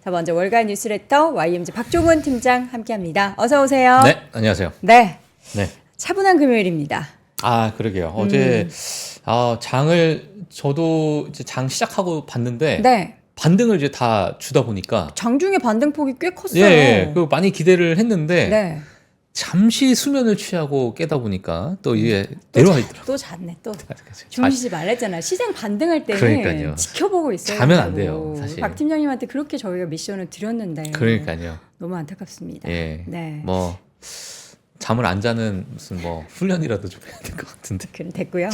자, 먼저 월간 뉴스레터 YMG 박종훈 팀장 함께합니다. 어서 오세요. 네, 안녕하세요. 네, 네. 차분한 금요일입니다. 아, 그러게요. 어제 장을 저도 이제 장 시작하고 봤는데 네, 반등을 이제 다 주다 보니까 장중에 반등폭이 꽤 컸어요. 예, 그 많이 기대를 했는데 네. 잠시 수면을 취하고 깨다 보니까 또 이게 내려와 있더라고요. 또 잤네 또. 주무시지 말랬잖아. 시장 반등할 때는 그러니까요. 지켜보고 있어야 자면 안 된다고. 돼요, 사실. 박 팀장님한테 그렇게 저희가 미션을 드렸는데 그러니까요. 너무 안타깝습니다. 예, 네. 뭐 잠을 안 자는 무슨 뭐 훈련이라도 좀 해야 될 것 같은데. 그럼 됐고요.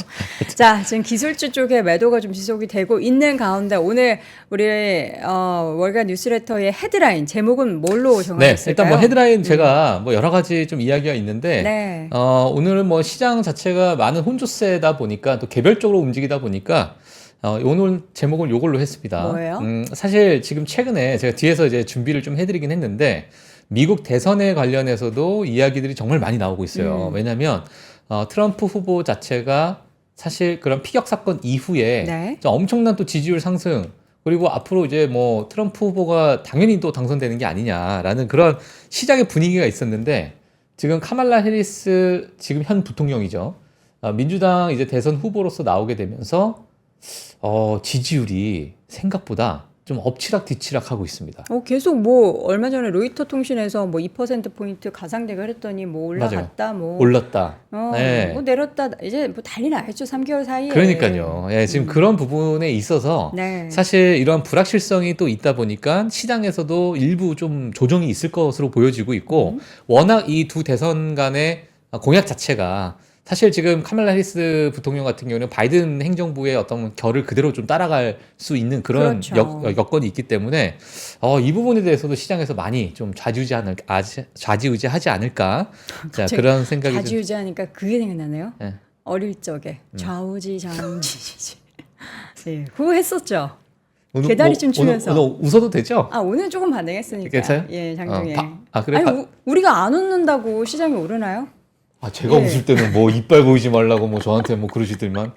자, 지금 기술주 쪽에 매도가 좀 지속이 되고 있는 가운데 오늘 우리 월간 뉴스레터의 헤드라인 제목은 뭘로 네, 정하셨을까요? 일단 뭐 헤드라인 제가 뭐 여러 가지 좀 이야기가 있는데 네. 오늘은 뭐 시장 자체가 많은 혼조세다 보니까 또 개별적으로 움직이다 보니까 오늘 제목을 요걸로 했습니다. 뭐예요? 사실 지금 최근에 제가 뒤에서 이제 준비를 좀 해드리긴 했는데 미국 대선에 관련해서도 이야기들이 정말 많이 나오고 있어요. 왜냐하면 트럼프 후보 자체가 사실 그런 피격 사건 이후에 네. 좀 엄청난 또 지지율 상승 그리고 앞으로 이제 뭐 트럼프 후보가 당연히 또 당선되는 게 아니냐라는 그런 시장의 분위기가 있었는데 지금 카말라 해리스 지금 현 부통령이죠. 민주당 이제 대선 후보로서 나오게 되면서 지지율이 생각보다 좀 엎치락 뒤치락 하고 있습니다. 계속 뭐 얼마 전에 로이터 통신에서 뭐 2%포인트 가상대가 했더니 뭐 올라갔다 뭐 올랐다. 네. 뭐 내렸다 이제 뭐 난리 나겠죠. 3개월 사이에. 그러니까요. 예, 지금 그런 부분에 있어서 네. 사실 이런 불확실성이 또 있다 보니까 시장에서도 일부 좀 조정이 있을 것으로 보여지고 있고 워낙 이 두 대선 간의 공약 자체가 사실 지금 카말라 해리스 부통령 같은 경우는 바이든 행정부의 어떤 결을 그대로 좀 따라갈 수 있는 그런 그렇죠. 여건이 있기 때문에 이 부분에 대해서도 시장에서 많이 좀 좌지우지하지 않을까 자, 그런 생각이 좀 좌지우지하니까 그게 생각나네요. 네. 어릴 적에 좌우지장지지. 네, 그거 했었죠. 오늘 개다리춤 추면서. 오늘 웃어도 되죠? 오늘 조금 반등했으니까. 괜찮아요? 예, 장중에. 그래? 아니, 우리가 안 웃는다고 시장이 오르나요? 제가 예. 웃을 때는 뭐 이빨 보이지 말라고 뭐 저한테 뭐 그러시더만.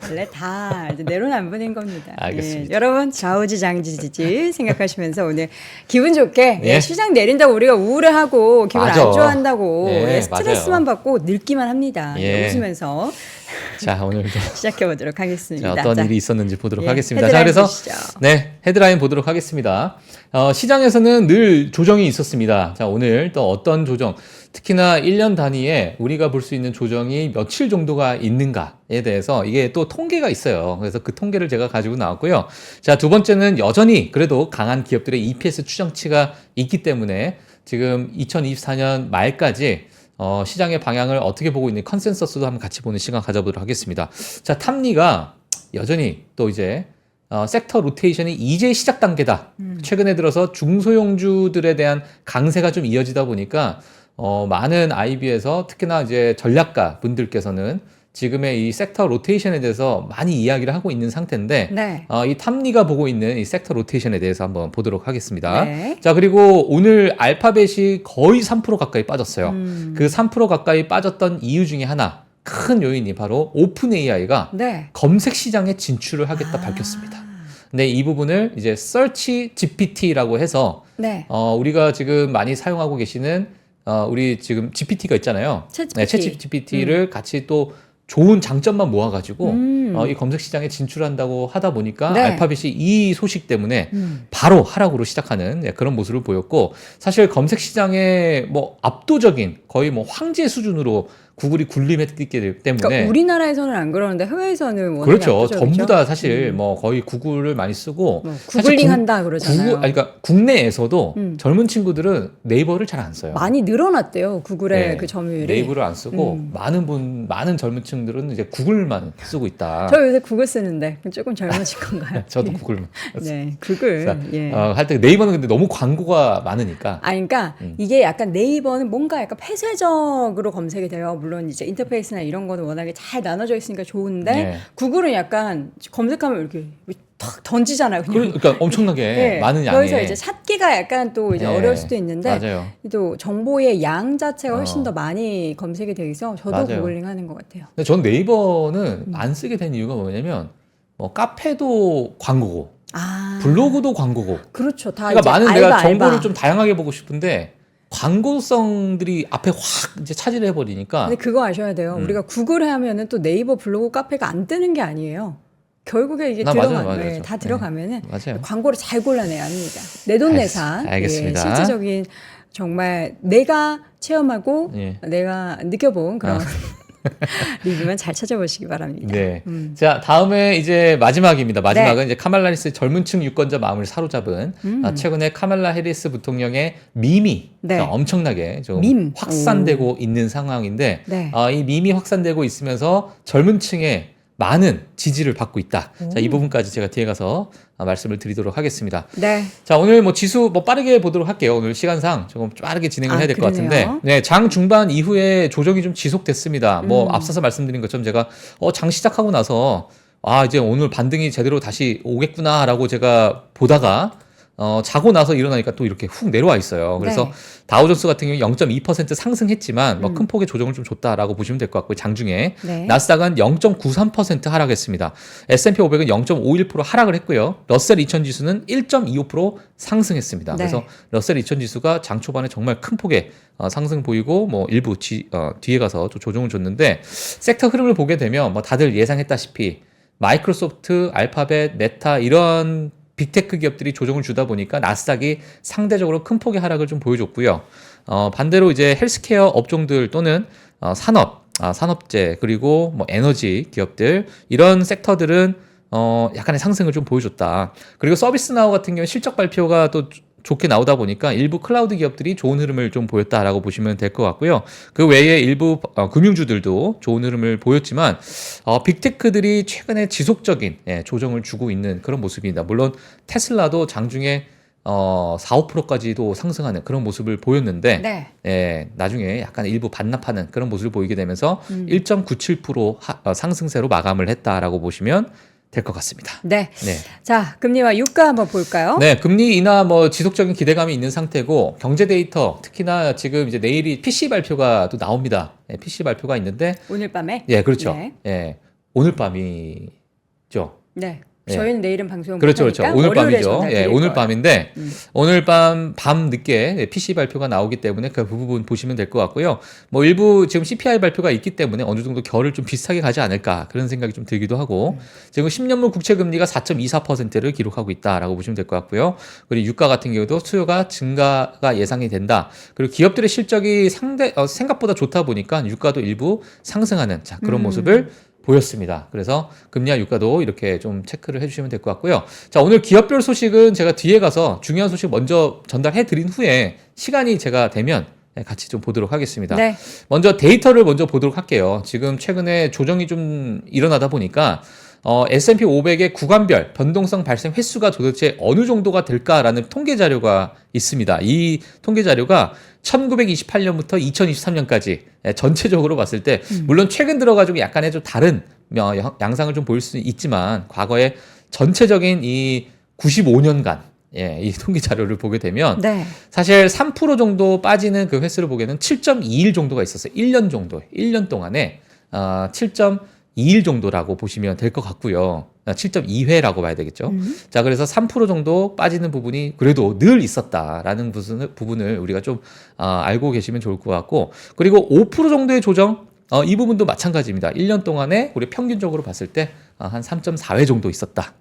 원래 다 이제 내로남불인 겁니다. 알겠습니다. 예, 여러분 좌우지장지지 생각하시면서 오늘 기분 좋게 예. 시장 내린다고 우리가 우울해하고 기분 맞아. 안 좋아한다고 예, 스트레스만 맞아요. 받고 늙기만 합니다. 예. 웃으면서 자, 오늘도 시작해 보도록 하겠습니다. 자, 어떤 자, 일이 있었는지 보도록 예, 하겠습니다. 자, 헤드라인 그래서 보시죠. 네, 헤드라인 보도록 하겠습니다. 시장에서는 늘 조정이 있었습니다. 자, 오늘 또 어떤 조정, 특히나 1년 단위에 우리가 볼 수 있는 조정이 며칠 정도가 있는가에 대해서 이게 또 통계가 있어요. 그래서 그 통계를 제가 가지고 나왔고요. 자, 두 번째는 여전히 그래도 강한 기업들의 EPS 추정치가 있기 때문에 지금 2024년 말까지 시장의 방향을 어떻게 보고 있는 컨센서스도 한번 같이 보는 시간 가져보도록 하겠습니다. 자, 탐리가 여전히 또 이제 섹터 로테이션이 이제 시작 단계다. 최근에 들어서 중소형주들에 대한 강세가 좀 이어지다 보니까 많은 IB에서 특히나 이제 전략가 분들께서는 지금의 이 섹터 로테이션에 대해서 많이 이야기를 하고 있는 상태인데 네. 이 탐리가 보고 있는 이 섹터 로테이션에 대해서 한번 보도록 하겠습니다. 네. 자, 그리고 오늘 알파벳이 거의 3% 가까이 빠졌어요. 그 3% 가까이 빠졌던 이유 중에 하나 큰 요인이 바로 오픈 AI가 네. 검색 시장에 진출을 하겠다 밝혔습니다. 근데 이 부분을 이제 Search GPT라고 해서 네. 우리가 지금 많이 사용하고 계시는 우리 지금 GPT가 있잖아요. 챗 GPT. 네, 챗 GPT를 같이 또 좋은 장점만 모아가지고 이 검색 시장에 진출한다고 하다 보니까 네. 알파벳이 이 소식 때문에 바로 하락으로 시작하는 그런 모습을 보였고 사실 검색 시장에 뭐 압도적인 거의 뭐 황제 수준으로 구글이 군림했기 때문에 그러니까 우리나라에서는 안 그러는데 해외에서는 워낙에 그렇죠. 압도적이죠. 전부 다 사실 뭐 거의 구글을 많이 쓰고 뭐 사실 구글링 한다 그러잖아요. 그러니까 국내에서도 젊은 친구들은 네이버를 잘 안 써요. 많이 늘어났대요. 구글의 네, 그 점유율이. 네이버를 안 쓰고 많은 젊은 층들은 이제 구글만 쓰고 있다. 저 요새 구글 쓰는데 조금 젊어진 건가요? 저도 구글만. 네, 구글. 자, 예. 할 때 네이버는 근데 너무 광고가 많으니까. 그러니까 이게 약간 네이버는 뭔가 약간 폐쇄적으로 검색이 돼요. 물론 이제 인터페이스나 이런 거는 워낙에 잘 나눠져 있으니까 좋은데 네. 구글은 약간 검색하면 이렇게 탁 던지잖아요. 그냥. 그러니까 엄청나게 네. 많은 양에. 그래서 이제 찾기가 약간 또 이제 네. 어려울 수도 있는데 맞아요. 또 정보의 양 자체가 훨씬 더 많이 검색이 돼 있어 저도 맞아요. 구글링 하는 것 같아요. 근데 전 네이버는 안 쓰게 된 이유가 뭐냐면 뭐 카페도 광고고 블로그도 광고고. 그렇죠. 다 그러니까 이제 많은 알바, 내가 정보를 알바. 좀 다양하게 보고 싶은데 광고성들이 앞에 확 이제 차지를 해버리니까. 근데 그거 아셔야 돼요. 우리가 구글 하면은 또 네이버 블로그 카페가 안 뜨는 게 아니에요. 결국에 이게 맞아요. 다 들어가면은 맞아요. 광고를 잘 골라내야 합니다. 내돈내산. 알겠습니다. 예, 실질적인 정말 내가 체험하고 예. 내가 느껴본 그런 리뷰만 잘 찾아보시기 바랍니다. 네. 자, 다음에 이제 마지막입니다. 마지막은 이제 카말라 해리스의 젊은 층 유권자 마음을 사로잡은 최근에 카말라 해리스 부통령의 밈이 네. 엄청나게 좀 밈. 확산되고 있는 상황인데 네. 이 밈이 확산되고 있으면서 젊은 층의 많은 지지를 받고 있다. 자, 이 부분까지 제가 뒤에 가서 말씀을 드리도록 하겠습니다. 네. 자, 오늘 뭐 지수 빠르게 보도록 할게요. 오늘 시간상 조금 빠르게 진행을 해야 될 것 같은데. 네, 장 중반 이후에 조정이 좀 지속됐습니다. 뭐 앞서서 말씀드린 것처럼 제가 장 시작하고 나서 이제 오늘 반등이 제대로 다시 오겠구나라고 제가 보다가 자고 나서 일어나니까 또 이렇게 훅 내려와 있어요. 그래서 네. 다우존스 같은 경우 0.2% 상승했지만 뭐 큰 폭의 조정을 좀 줬다라고 보시면 될 것 같고요. 장중에. 네. 나스닥은 0.93% 하락했습니다. S&P 500은 0.51% 하락을 했고요. 러셀 2000 지수는 1.25% 상승했습니다. 네. 그래서 러셀 2000 지수가 장 초반에 정말 큰 폭의 상승 보이고 뭐 일부 뒤에 가서 또 조정을 줬는데 섹터 흐름을 보게 되면 뭐 다들 예상했다시피 마이크로소프트, 알파벳, 메타 이런 빅테크 기업들이 조정을 주다 보니까 나스닥이 상대적으로 큰 폭의 하락을 좀 보여줬고요. 반대로 이제 헬스케어 업종들 또는 산업재 그리고 뭐 에너지 기업들 이런 섹터들은 약간의 상승을 좀 보여줬다. 그리고 서비스나우 같은 경우 실적 발표가 또 좋게 나오다 보니까 일부 클라우드 기업들이 좋은 흐름을 좀 보였다라고 보시면 될 것 같고요. 그 외에 일부 금융주들도 좋은 흐름을 보였지만 빅테크들이 최근에 지속적인 조정을 주고 있는 그런 모습입니다. 물론 테슬라도 장중에 4~5%까지도 상승하는 그런 모습을 보였는데 나중에 약간 일부 반납하는 그런 모습을 보이게 되면서 1.97% 상승세로 마감을 했다라고 보시면 될 것 같습니다. 네. 자, 금리와 유가 한번 볼까요? 네, 금리 인하 뭐 지속적인 기대감이 있는 상태고 경제 데이터 특히나 지금 이제 내일이 PC 발표가 또 나옵니다. PC 발표가 있는데 오늘 밤에? 예, 그렇죠. 네. 예, 오늘 밤이죠. 네. 예. 저희는 내일은 방송 그렇죠. 오늘 밤이죠. 예, 오늘 밤인데 오늘 밤 늦게 PC 발표가 나오기 때문에 그 부분 보시면 될 것 같고요. 뭐 일부 지금 CPI 발표가 있기 때문에 어느 정도 결을 좀 비슷하게 가지 않을까 그런 생각이 좀 들기도 하고 지금 10년물 국채 금리가 4.24%를 기록하고 있다라고 보시면 될 것 같고요. 그리고 유가 같은 경우도 수요가 증가가 예상이 된다. 그리고 기업들의 실적이 생각보다 좋다 보니까 유가도 일부 상승하는 그런 모습을 보였습니다. 그래서 금리와 유가도 이렇게 좀 체크를 해주시면 될 것 같고요. 자, 오늘 기업별 소식은 제가 뒤에 가서 중요한 소식 먼저 전달해 드린 후에 시간이 제가 되면 같이 좀 보도록 하겠습니다. 네. 먼저 데이터를 먼저 보도록 할게요. 지금 최근에 조정이 좀 일어나다 보니까 S&P 500의 구간별 변동성 발생 횟수가 도대체 어느 정도가 될까라는 통계 자료가 있습니다. 이 통계 자료가 1928년부터 2023년까지 전체적으로 봤을 때 물론 최근 들어가지고 약간의 좀 다른 양상을 좀 보일 수는 있지만 과거에 전체적인 이 95년간 이 통계 자료를 보게 되면 사실 3% 정도 빠지는 그 횟수를 보기에는 7.21 정도가 있었어요. 1년 정도, 1년 동안에 7.21 정도라고 보시면 될 것 같고요. 7.2회라고 봐야 되겠죠. 자, 그래서 3% 정도 빠지는 부분이 그래도 늘 있었다라는 부분을 우리가 좀 알고 계시면 좋을 것 같고, 그리고 5% 정도의 조정, 이 부분도 마찬가지입니다. 1년 동안에 우리 평균적으로 봤을 때 한 3.4회 정도 있었다.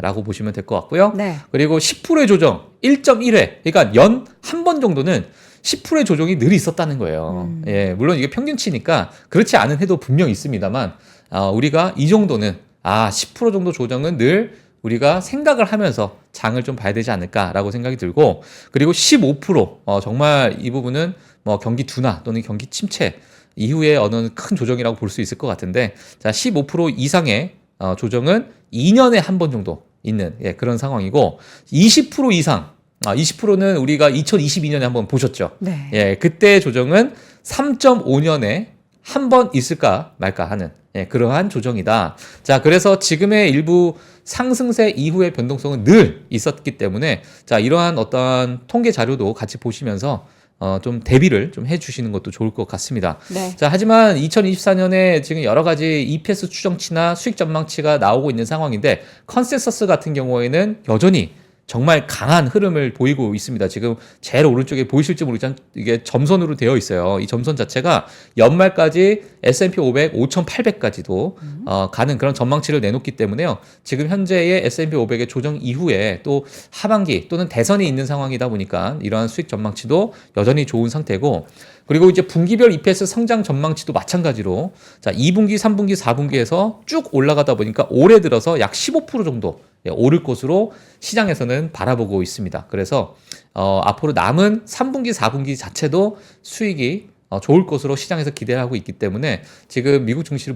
라고 보시면 될 것 같고요. 그리고 10%의 조정 1.1회, 그러니까 연 한 번 정도는 10%의 조정이 늘 있었다는 거예요. 예, 물론 이게 평균치니까 그렇지 않은 해도 분명 있습니다만 우리가 이 정도는 10% 정도 조정은 늘 우리가 생각을 하면서 장을 좀 봐야 되지 않을까라고 생각이 들고, 그리고 15% 정말 이 부분은 뭐 경기 둔화 또는 경기 침체 이후에 어느 큰 조정이라고 볼 수 있을 것 같은데, 자, 15% 이상의 조정은 2년에 한 번 정도 있는 그런 상황이고, 20% 이상 20%는 우리가 2022년에 한번 보셨죠. 예, 그때 조정은 3.5년에 한 번 있을까 말까 하는 그러한 조정이다. 자, 그래서 지금의 일부 상승세 이후의 변동성은 늘 있었기 때문에 자, 이러한 어떠한 통계 자료도 같이 보시면서 좀 대비를 좀 해주시는 것도 좋을 것 같습니다. 네. 자, 하지만 2024년에 지금 여러 가지 EPS 추정치나 수익 전망치가 나오고 있는 상황인데 컨센서스 같은 경우에는 여전히 정말 강한 흐름을 보이고 있습니다. 지금 제일 오른쪽에 보이실지 모르겠지만 이게 점선으로 되어 있어요. 이 점선 자체가 연말까지 S&P 500, 5,800까지도 가는 그런 전망치를 내놓기 때문에요. 지금 현재의 S&P 500의 조정 이후에 또 하반기 또는 대선이 있는 상황이다 보니까 이러한 수익 전망치도 여전히 좋은 상태고, 그리고 이제 분기별 EPS 성장 전망치도 마찬가지로 자 2분기, 3분기, 4분기에서 쭉 올라가다 보니까 올해 들어서 약 15% 정도 오를 것으로 시장에서는 바라보고 있습니다. 그래서 앞으로 남은 3분기, 4분기 자체도 수익이 좋을 것으로 시장에서 기대하고 있기 때문에 지금 미국 증시를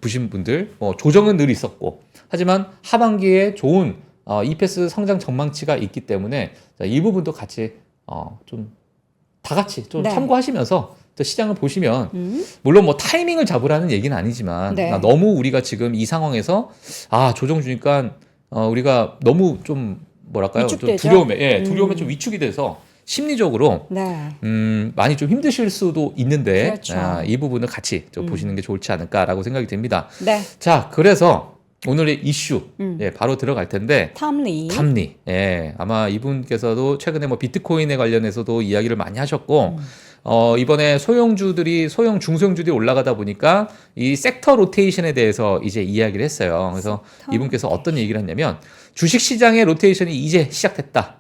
보신 분들 조정은 늘 있었고, 하지만 하반기에 좋은 EPS 성장 전망치가 있기 때문에 이 부분도 같이 좀 다 같이 좀 네. 참고하시면서 또 시장을 보시면 물론 뭐 타이밍을 잡으라는 얘기는 아니지만 네. 너무 우리가 지금 이 상황에서 조정 주니까 우리가 너무 좀 뭐랄까요? 좀 위축되죠? 두려움에 좀 위축이 돼서 심리적으로 네. 많이 좀 힘드실 수도 있는데 그렇죠. 이 부분을 같이 좀 보시는 게 좋지 않을까라고 생각이 듭니다. 네. 자, 그래서 오늘의 이슈 바로 들어갈 텐데 탐리. 탐리. 아마 이분께서도 최근에 뭐 비트코인에 관련해서도 이야기를 많이 하셨고 이번에 소형 중소형주들이 올라가다 보니까 이 섹터 로테이션에 대해서 이제 이야기를 했어요. 그래서 이분께서 어떤 얘기를 했냐면 주식 시장의 로테이션이 이제 시작됐다.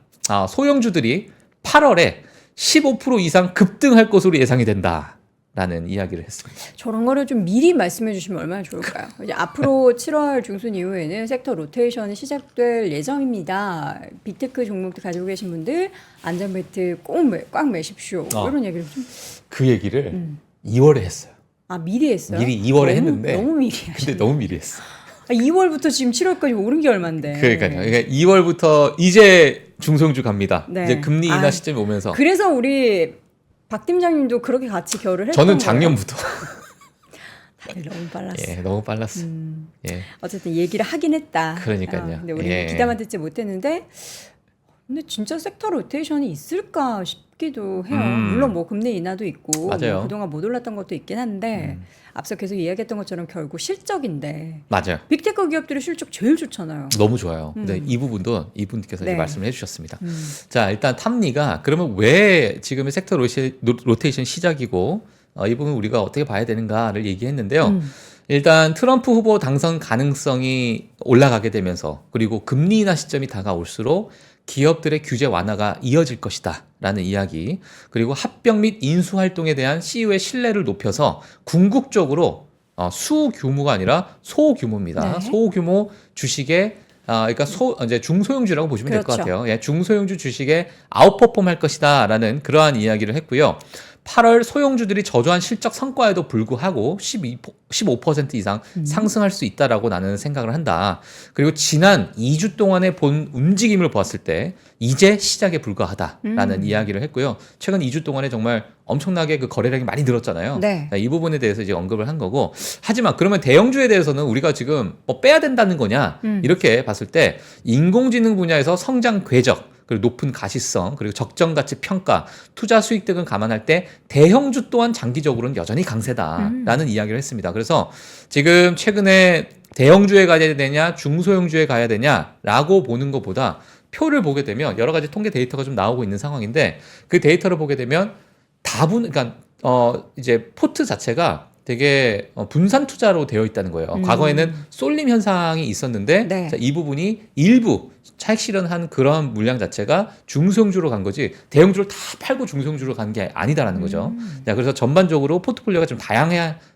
소형주들이 8월에 15% 이상 급등할 것으로 예상이 된다. 라는 이야기를 했습니다. 저런 거를 좀 미리 말씀해 주시면 얼마나 좋을까요? 이제 앞으로 7월 중순 이후에는 섹터 로테이션이 시작될 예정입니다. 빅테크 종목도 가지고 계신 분들 안전벨트 꽉 매십시오. 이런 얘기를 좀. 그 얘기를 2월에 했어요. 미리 했어요? 미리 2월에 했는데. 너무 미리 근데 하셨네. 너무 미리 했어. 2월부터 지금 7월까지 오른 게 얼만데. 그러니까요. 그러니까 2월부터 이제 중소형주 갑니다. 네. 이제 금리 인하 시점이 오면서. 그래서 우리 박 팀장님도 그렇게 같이 결을 했던 저는 거예요? 작년부터. 다들 너무 빨랐어. 너무 빨랐어. 어쨌든 얘기를 하긴 했다. 그러니까요. 근데 우리 기다만 듣지 못했는데, 근데 진짜 섹터 로테이션이 있을까 싶기도 해요. 물론 뭐 금리 인하도 있고 맞아요. 뭐 그동안 못 올랐던 것도 있긴 한데 앞서 계속 이야기했던 것처럼 결국 실적인데 맞아요. 빅테크 기업들의 실적 제일 좋잖아요. 너무 좋아요. 근데 이 부분도 이분께서 네. 이제 말씀을 해주셨습니다. 자, 일단 탐리가 그러면 왜 지금의 섹터 로테이션 시작이고 이 부분 우리가 어떻게 봐야 되는가를 얘기했는데요. 일단 트럼프 후보 당선 가능성이 올라가게 되면서 그리고 금리 인하 시점이 다가올수록 기업들의 규제 완화가 이어질 것이다 라는 이야기, 그리고 합병 및 인수 활동에 대한 CEO의 신뢰를 높여서 궁극적으로 수규모가 아니라 소규모입니다. 네. 소규모 주식에 그러니까 이제 중소형주라고 보시면 될 것 그렇죠. 같아요. 중소형주 주식에 아웃퍼폼 할 것이다라는 그러한 이야기를 했고요. 8월 소형주들이 저조한 실적 성과에도 불구하고 15% 이상 상승할 수 있다라고 나는 생각을 한다. 그리고 지난 2주 동안의 본 움직임을 보았을 때 이제 시작에 불과하다라는 이야기를 했고요. 최근 2주 동안에 정말 엄청나게 그 거래량이 많이 늘었잖아요. 네. 이 부분에 대해서 이제 언급을 한 거고, 하지만 그러면 대형주에 대해서는 우리가 지금 뭐 빼야 된다는 거냐 이렇게 봤을 때 인공지능 분야에서 성장 궤적, 그리고 높은 가시성, 그리고 적정 가치 평가, 투자 수익 등을 감안할 때 대형주 또한 장기적으로는 여전히 강세다라는 이야기를 했습니다. 그래서 지금 최근에 대형주에 가야 되냐, 중소형주에 가야 되냐라고 보는 것보다 표를 보게 되면 여러 가지 통계 데이터가 좀 나오고 있는 상황인데, 그 데이터를 보게 되면 그러니까 이제 포트 자체가 되게 분산 투자로 되어 있다는 거예요. 과거에는 쏠림 현상이 있었는데 네. 자, 이 부분이 일부 차익 실현한 그런 물량 자체가 중소형주로 간 거지 대형주를 다 팔고 중소형주로 간 게 아니다라는 거죠. 자, 그래서 전반적으로 포트폴리오가 좀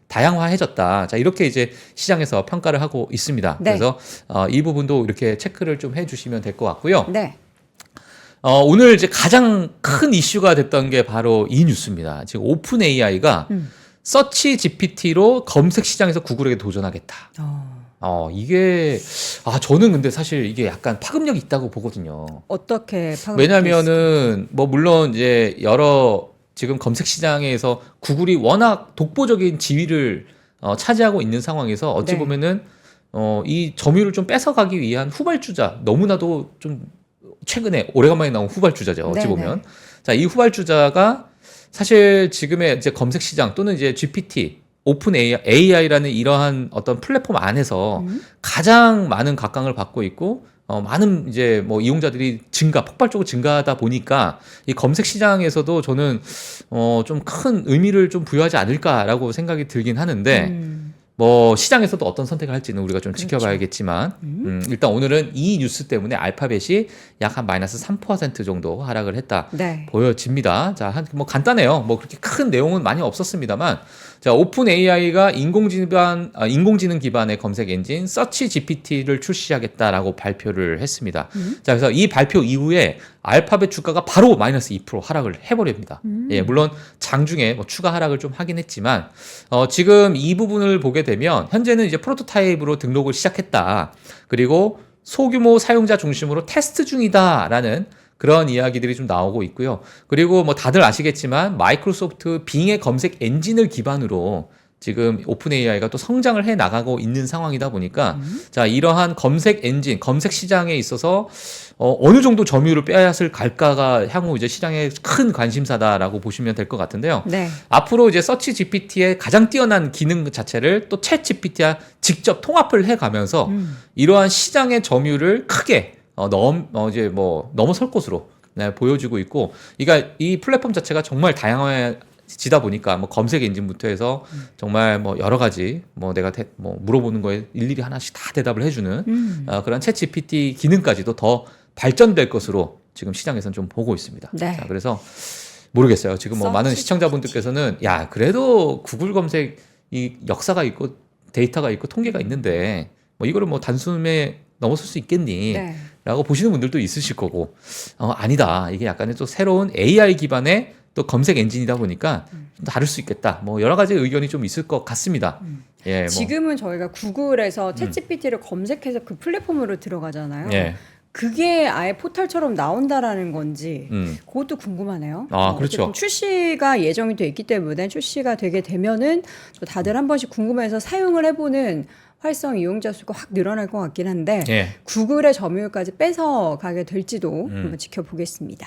다양화해졌다. 자, 이렇게 이제 시장에서 평가를 하고 있습니다. 네. 그래서 이 부분도 이렇게 체크를 좀 해주시면 될 것 같고요. 네. 오늘 이제 가장 큰 이슈가 됐던 게 바로 이 뉴스입니다. 지금 오픈 AI가 서치 GPT로 검색 시장에서 구글에게 도전하겠다. 이게 저는 근데 사실 이게 약간 파급력이 있다고 보거든요. 어떻게 왜냐면은 뭐 물론 이제 여러 지금 검색 시장에서 구글이 워낙 독보적인 지위를 차지하고 있는 상황에서 어찌 네. 보면은 이 점유율을 좀 뺏어가기 위한 후발주자, 너무나도 좀 최근에 오래간만에 나온 후발주자죠. 어찌 네네. 보면 자, 이 후발주자가 사실 지금의 이제 검색 시장 또는 이제 GPT, 오픈 AI라는 이러한 어떤 플랫폼 안에서 가장 많은 각광을 받고 있고 많은 이제 뭐 이용자들이 폭발적으로 증가하다 보니까 이 검색 시장에서도 저는 좀 큰 의미를 좀 부여하지 않을까라고 생각이 들긴 하는데 뭐 시장에서도 어떤 선택을 할지는 우리가 좀 그렇죠. 지켜봐야겠지만 일단 오늘은 이 뉴스 때문에 알파벳이 약 한 마이너스 3% 정도 하락을 했다 네. 보여집니다. 자, 뭐 간단해요. 뭐 그렇게 큰 내용은 많이 없었습니다만, 자, 오픈 AI가 인공지능 기반의 검색 엔진 서치 GPT를 출시하겠다라고 발표를 했습니다. 자, 그래서 이 발표 이후에 알파벳 주가가 바로 마이너스 2% 하락을 해버립니다. 예, 물론 장중에 뭐 추가 하락을 좀 하긴 했지만, 지금 이 부분을 보게 되면 현재는 이제 프로토타입으로 등록을 시작했다. 그리고 소규모 사용자 중심으로 테스트 중이다라는 그런 이야기들이 좀 나오고 있고요. 그리고 뭐 다들 아시겠지만 마이크로소프트 빙의 검색 엔진을 기반으로 지금 오픈 AI가 또 성장을 해 나가고 있는 상황이다 보니까 자, 이러한 검색 엔진, 검색 시장에 있어서 어느 정도 점유율을 빼앗을 갈까가 향후 이제 시장의 큰 관심사다라고 보시면 될 것 같은데요. 네. 앞으로 이제 서치 GPT의 가장 뛰어난 기능 자체를 또 챗 GPT와 직접 통합을 해 가면서 이러한 시장의 점유율을 크게 이제 뭐 넘어설 것으로 보여지고 있고, 그러니까 이 플랫폼 자체가 정말 다양해지다 보니까 뭐 검색 엔진부터 해서 정말 뭐 여러 가지 뭐 내가 뭐 물어보는 거에 일일이 하나씩 다 대답을 해주는 그런 챗 GPT 기능까지도 더 발전될 것으로 지금 시장에서는 좀 보고 있습니다. 네. 자, 그래서 모르겠어요. 지금 뭐 많은 서치 시청자분들께서는 야, 그래도 구글 검색 이 역사가 있고 데이터가 있고 통계가 있는데 뭐 이거를 뭐 단숨에 넘어설 수 있겠니? 네. 라고 보시는 분들도 있으실 거고, 아니다. 이게 약간의 또 새로운 AI 기반의 또 검색 엔진이다 보니까 좀 다를 수 있겠다. 뭐 여러 가지 의견이 좀 있을 것 같습니다. 예, 뭐. 지금은 저희가 구글에서 챗GPT를 검색해서 그 플랫폼으로 들어가잖아요. 예. 그게 아예 포털처럼 나온다라는 건지 그것도 궁금하네요. 그렇죠. 어쨌든 출시가 예정이 돼 있기 때문에 출시가 되게 되면은 또 다들 한 번씩 궁금해서 사용을 해보는 활성 이용자 수가 확 늘어날 것 같긴 한데 예. 구글의 점유율까지 뺏어가게 될지도 한번 지켜보겠습니다.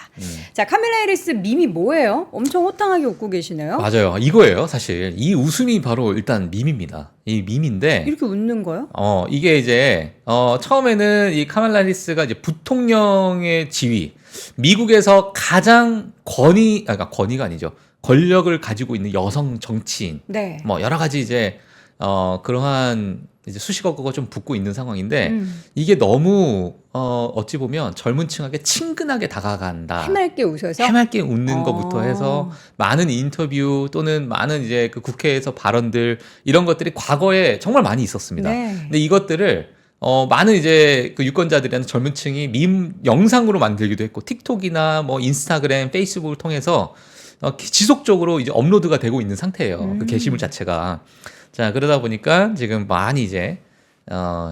자, 카밀라 해리스 밈이 뭐예요? 엄청 호탕하게 웃고 계시네요. 맞아요. 이거예요. 사실 이 웃음이 바로 일단 밈입니다. 이 밈인데 이렇게 웃는 거요? 이게 이제 처음에는 이 카말라 해리스가 이제 부통령의 지위, 미국에서 가장 그러니까 권위가 아니죠. 권력을 가지고 있는 여성 정치인, 네. 뭐 여러 가지 이제 그러한 이제 수식어가 좀 붙고 있는 상황인데 이게 너무 어찌 보면 젊은 층에게 친근하게 다가간다. 해맑게 웃어서 해맑게 웃는 것부터 해서 많은 인터뷰 또는 많은 이제 그 국회에서 발언들 이런 것들이 과거에 정말 많이 있었습니다. 네. 근데 이것들을 많은 이제 그 유권자들이나 젊은 층이 밈 영상으로 만들기도 했고 틱톡이나 뭐 인스타그램, 페이스북을 통해서 지속적으로 이제 업로드가 되고 있는 상태예요. 그 게시물 자체가. 자, 그러다 보니까 지금 많이 이제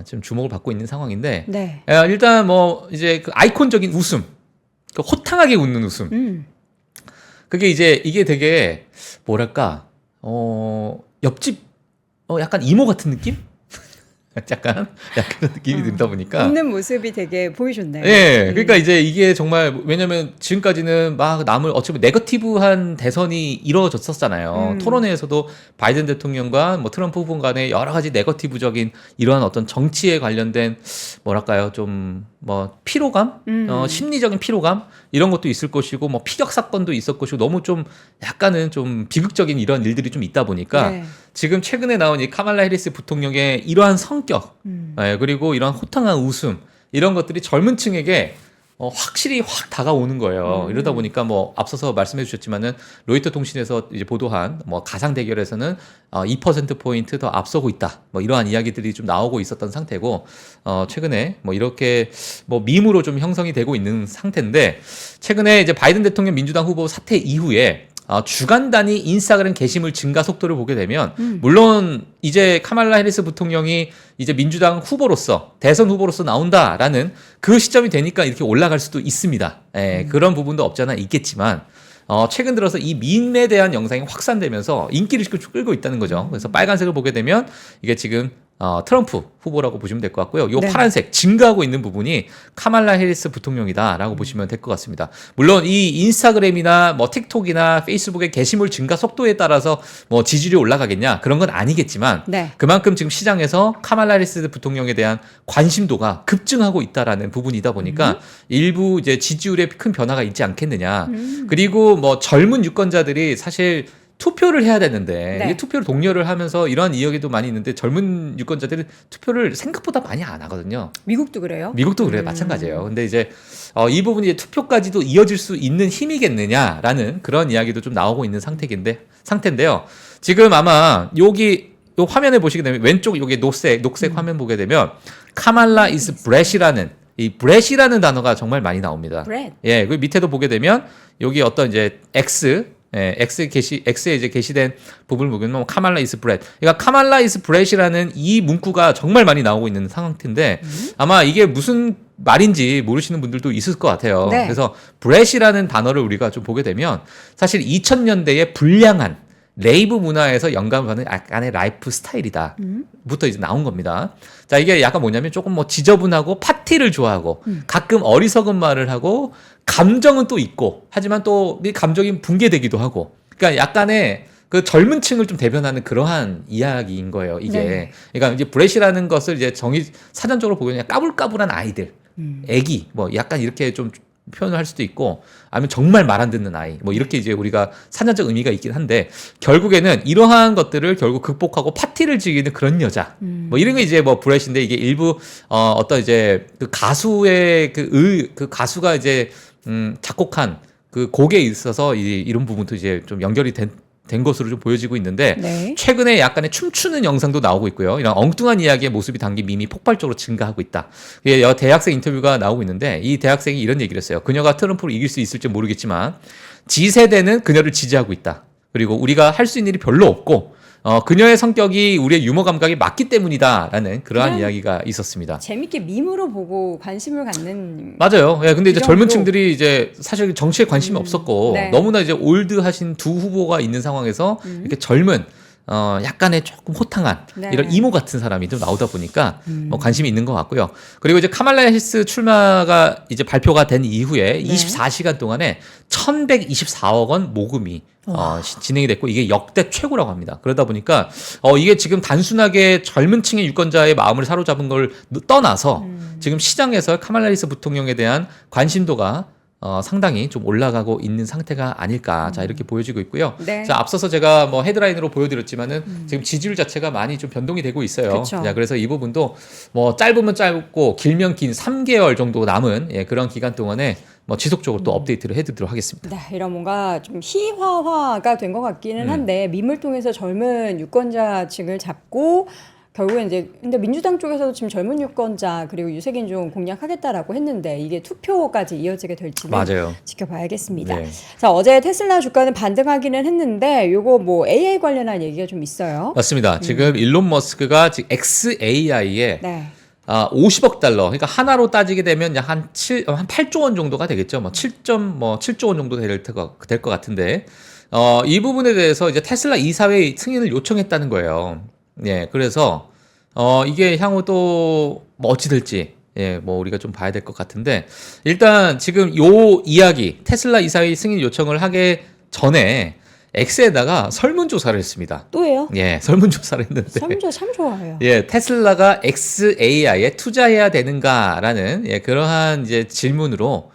지금 주목을 받고 있는 상황인데 네. 일단 뭐 이제 그 아이콘적인 웃음, 그 호탕하게 웃는 웃음. 그게 이제 이게 되게 뭐랄까 옆집 약간 이모 같은 느낌? 약간 그런 느낌이 들다 보니까 웃는 모습이 되게 보이셨네요. 예, 그러니까 이제 이게 정말 왜냐면 지금까지는 막 남을 어찌 보면 네거티브한 대선이 이루어졌었잖아요. 토론회에서도 바이든 대통령과 뭐 트럼프 후보 간의 여러 가지 네거티브적인 이러한 어떤 정치에 관련된 뭐랄까요 좀 뭐 피로감, 심리적인 피로감 이런 것도 있을 것이고 뭐 피격 사건도 있을 것이고 너무 좀 약간은 좀 비극적인 이런 일들이 좀 있다 보니까 네. 지금 최근에 나온 이 카말라 해리스 부통령의 이러한 성격 그리고 이러한 호탕한 웃음 이런 것들이 젊은 층에게 확실히 확 다가오는 거예요. 이러다 보니까 뭐 앞서서 말씀해 주셨지만은 로이터 통신에서 이제 보도한 뭐 가상 대결에서는 2%포인트 더 앞서고 있다. 뭐 이러한 이야기들이 좀 나오고 있었던 상태고 최근에 뭐 이렇게 뭐 밈으로 좀 형성이 되고 있는 상태인데 최근에 이제 바이든 대통령 민주당 후보 사퇴 이후에 주간 단위 인스타그램 게시물 증가 속도를 보게 되면 물론 이제 카말라 해리스 부통령이 이제 민주당 후보로서 대선 후보로서 나온다라는 그 시점이 되니까 이렇게 올라갈 수도 있습니다. 그런 부분도 없잖아 있겠지만 최근 들어서 이 밈에 대한 영상이 확산되면서 인기를 끌고 있다는 거죠. 그래서 빨간색을 보게 되면 이게 지금 트럼프 후보라고 보시면 될 것 같고요. 요 네. 파란색 증가하고 있는 부분이 카말라 해리스 부통령이다라고 보시면 될 것 같습니다. 물론 이 인스타그램이나 뭐 틱톡이나 페이스북의 게시물 증가 속도에 따라서 뭐 지지율이 올라가겠냐 그런 건 아니겠지만 네. 그만큼 지금 시장에서 카말라 해리스 부통령에 대한 관심도가 급증하고 있다라는 부분이다 보니까 일부 이제 지지율에 큰 변화가 있지 않겠느냐. 그리고 뭐 젊은 유권자들이 사실 투표를 해야 되는데 네. 이게 투표를 독려를 하면서 이러한 이야기도 많이 있는데 젊은 유권자들은 투표를 생각보다 많이 안 하거든요. 미국도 그래요? 미국도 그래요. 마찬가지예요. 근데 이제 이 부분이 이제 투표까지도 이어질 수 있는 힘이겠느냐라는 그런 이야기도 좀 나오고 있는 상태인데요. 지금 아마 여기 요 화면에 보시게 되면 왼쪽 여기 녹색 화면 보게 되면 카말라 이스 브렛이라는 이 브렛이라는 단어가 정말 많이 나옵니다. 브렛. 예, 그 밑에도 보게 되면 여기 어떤 이제 X에 이제 게시된 부분을 보게 되면 카말라 이스 브렛. 그러니까 카말라 이스 브렛이라는 이 문구가 정말 많이 나오고 있는 상태인데 아마 이게 무슨 말인지 모르시는 분들도 있을 것 같아요. 네. 그래서 브렛이라는 단어를 우리가 좀 보게 되면 사실 2000년대의 불량한 레이브 문화에서 영감을 받는 약간의 라이프 스타일이다. 부터 이제 나온 겁니다. 자, 이게 약간 뭐냐면 조금 뭐 지저분하고 파티를 좋아하고 가끔 어리석은 말을 하고 감정은 또 있고 하지만 또 이 감정이 붕괴되기도 하고 그러니까 약간의 그 젊은 층을 좀 대변하는 그러한 이야기인 거예요, 이게. 네. 그러니까 이제 브렛이라는 것을 이제 사전적으로 보면 그냥 까불까불한 아이들, 애기, 뭐 약간 이렇게 좀 표현을 할 수도 있고 아니면 정말 말 안 듣는 아이 뭐 이렇게 이제 우리가 사전적 의미가 있긴 한데 결국에는 이러한 것들을 결국 극복하고 파티를 즐기는 그런 여자 뭐 이런 게 이제 뭐 브렛인데 이게 일부 어떤 이제 그 가수의 그 가수가 이제 작곡한 그 곡에 있어서 이런 부분도 이제 좀 연결이 된 것으로 좀 보여지고 있는데 네. 최근에 약간의 춤추는 영상도 나오고 있고요. 이런 엉뚱한 이야기의 모습이 담긴 밈이 폭발적으로 증가하고 있다. 이게 대학생 인터뷰가 나오고 있는데 이 대학생이 이런 얘기를 했어요. 그녀가 트럼프를 이길 수 있을지 모르겠지만 G세대는 그녀를 지지하고 있다. 그리고 우리가 할 수 있는 일이 별로 없고 그녀의 성격이 우리의 유머 감각이 맞기 때문이다라는 그러한 그냥 이야기가 있었습니다. 재밌게 밈으로 보고 관심을 갖는 맞아요. 예, 근데 이제 그 젊은 정도? 층들이 이제 사실 정치에 관심이 없었고 네. 너무나 이제 올드하신 두 후보가 있는 상황에서 이렇게 젊은 약간의 조금 호탕한 네. 이런 이모 같은 사람이 좀 나오다 보니까 관심이 있는 것 같고요. 그리고 이제 카말라 해리스 출마가 이제 발표가 된 이후에 24시간 동안에 1,124억 원 모금이 진행이 됐고 이게 역대 최고라고 합니다. 그러다 보니까 이게 지금 단순하게 젊은 층의 유권자의 마음을 사로잡은 걸 떠나서 지금 시장에서 카말라 해리스 부통령에 대한 관심도가 상당히 좀 올라가고 있는 상태가 아닐까. 자, 이렇게 보여지고 있고요. 네. 자, 앞서서 제가 뭐 헤드라인으로 보여드렸지만은 지금 지지율 자체가 많이 좀 변동이 되고 있어요. 그쵸. 자, 그래서 이 부분도 뭐 짧으면 짧고 길면 긴 3개월 정도 남은 그런 기간 동안에 뭐 지속적으로 또 업데이트를 해드리도록 하겠습니다. 네, 이런 뭔가 좀 희화화가 된 것 같기는 한데 밈을 통해서 젊은 유권자층을 잡고 결국엔 이제 근데 민주당 쪽에서도 지금 젊은 유권자 그리고 유색인종 공략하겠다라고 했는데 이게 투표까지 이어지게 될지는 맞아요. 지켜봐야겠습니다. 네. 자, 어제 테슬라 주가는 반등하기는 했는데 요거 뭐 AI 관련한 얘기가 좀 있어요. 맞습니다. 지금 일론 머스크가 지금 XAI에 네. 50억 달러. 그러니까 하나로 따지게 되면 약 한 8조 원 정도가 되겠죠. 뭐 7조 원 정도 될 것 같은데. 이 부분에 대해서 이제 테슬라 이사회 승인을 요청했다는 거예요. 예. 그래서 이게 향후 또 뭐 어찌 될지 뭐 우리가 좀 봐야 될 것 같은데 일단 지금 요 이야기 테슬라 이사회 승인 요청을 하기 전에 X에다가 설문조사를 했습니다. 또 해요? 예, 설문조사를 했는데. 설문조사 참 좋아해요. 예, 테슬라가 XAI에 투자해야 되는가라는 그러한 이제 질문으로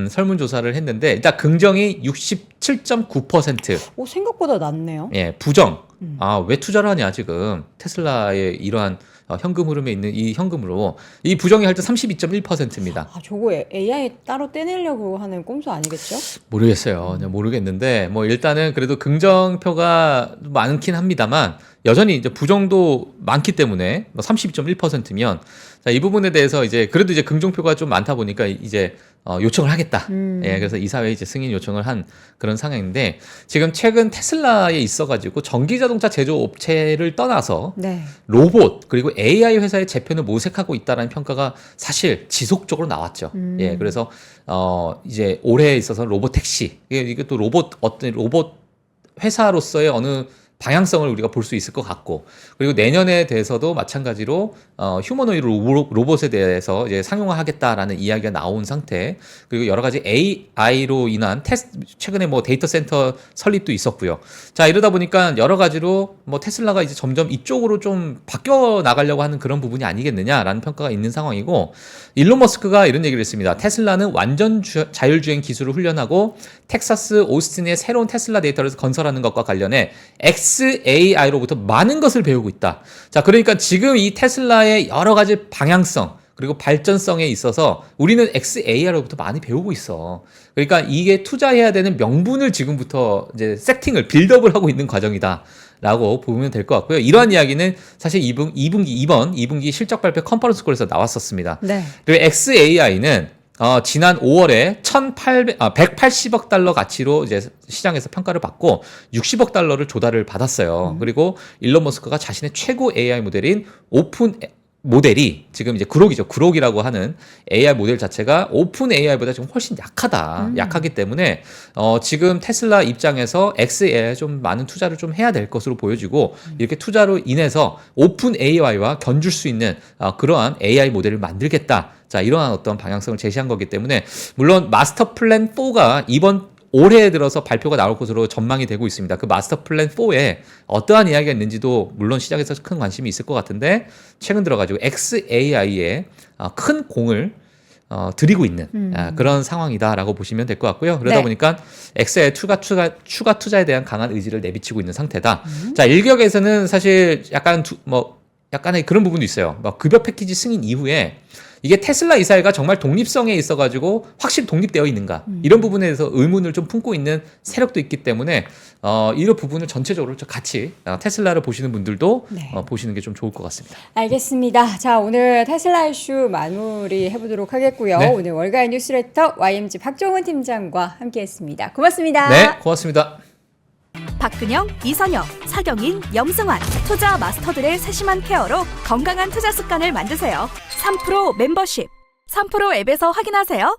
설문조사를 했는데 일단 긍정이 67.9%. 오, 생각보다 낮네요. 예, 부정. 왜 투자를 하냐 지금 테슬라의 이러한 현금 흐름에 있는 이 현금으로 이 부정이 할 때 32.1%입니다. 저거 AI 따로 떼내려고 하는 꼼수 아니겠죠? 모르겠어요. 모르겠는데 뭐 일단은 그래도 긍정표가 많긴 합니다만 여전히 이제 부정도 많기 때문에 32.1%면 자, 이 부분에 대해서 이제 그래도 이제 긍정표가 좀 많다 보니까 이제 요청을 하겠다. 예, 그래서 이사회에 이제 승인 요청을 한 그런 상황인데 지금 최근 테슬라에 있어가지고 전기 자동차 제조 업체를 떠나서 네. 로봇 그리고 AI 회사의 재편을 모색하고 있다는 평가가 사실 지속적으로 나왔죠. 예, 그래서 이제 올해에 있어서 로봇 택시 이게 또 어떤 로봇 회사로서의 어느 방향성을 우리가 볼 수 있을 것 같고, 그리고 내년에 대해서도 마찬가지로 휴머노이드 로봇에 대해서 이제 상용화하겠다라는 이야기가 나온 상태, 그리고 여러 가지 AI로 인한 최근에 뭐 데이터 센터 설립도 있었고요. 자, 이러다 보니까 여러 가지로 뭐 테슬라가 이제 점점 이쪽으로 좀 바뀌어 나가려고 하는 그런 부분이 아니겠느냐라는 평가가 있는 상황이고, 일론 머스크가 이런 얘기를 했습니다. 테슬라는 완전 자율주행 기술을 훈련하고 텍사스 오스틴의 새로운 테슬라 데이터를 건설하는 것과 관련해 XAI로부터 많은 것을 배우고 있다. 자, 그러니까 지금 이 테슬라의 여러 가지 방향성 그리고 발전성에 있어서 우리는 XAI로부터 많이 배우고 있어. 그러니까 이게 투자해야 되는 명분을 지금부터 이제 세팅을 빌드업을 하고 있는 과정이다. 라고 보면 될 것 같고요. 이러한 이야기는 사실 2분기 실적 발표 컨퍼런스 콜에서 나왔었습니다. 네. 그리고 XAI는 지난 5월에 180억 달러 가치로 이제 시장에서 평가를 받고 60억 달러를 조달을 받았어요. 그리고 일론 머스크가 자신의 최고 AI 모델인 오픈 모델이 지금 이제 그록이라고 하는 AI 모델 자체가 오픈 AI보다 좀 훨씬 약하기 때문에 지금 테슬라 입장에서 XAI에 좀 많은 투자를 좀 해야 될 것으로 보여지고 이렇게 투자로 인해서 오픈 AI와 견줄 수 있는 그러한 AI 모델을 만들겠다. 자, 이러한 어떤 방향성을 제시한 거기 때문에 물론 마스터 플랜 4가 이번 올해 들어서 발표가 나올 것으로 전망이 되고 있습니다. 그 마스터 플랜 4에 어떠한 이야기가 있는지도 물론 시장에서 큰 관심이 있을 것 같은데 최근 들어가지고 XAI에 큰 공을 들이고 있는 그런 상황이다라고 보시면 될 것 같고요. 그러다 네. 보니까 XAI 추가 투자에 대한 강한 의지를 내비치고 있는 상태다. 자, 일격에서는 사실 약간의 그런 부분도 있어요. 급여 패키지 승인 이후에 이게 테슬라 이사회가 정말 독립성에 있어가지고 확실히 독립되어 있는가 이런 부분에 대해서 의문을 좀 품고 있는 세력도 있기 때문에 이런 부분을 전체적으로 같이 테슬라를 보시는 분들도 네. 보시는 게 좀 좋을 것 같습니다. 알겠습니다. 자, 오늘 테슬라 이슈 마무리 해보도록 하겠고요. 네. 오늘 월가의 뉴스레터 YMG 박종훈 팀장과 함께했습니다. 고맙습니다. 네, 고맙습니다. 박근영, 이선영, 사경인, 염승환 투자 마스터들의 세심한 케어로 건강한 투자 습관을 만드세요. 3프로 멤버십 3프로 앱에서 확인하세요.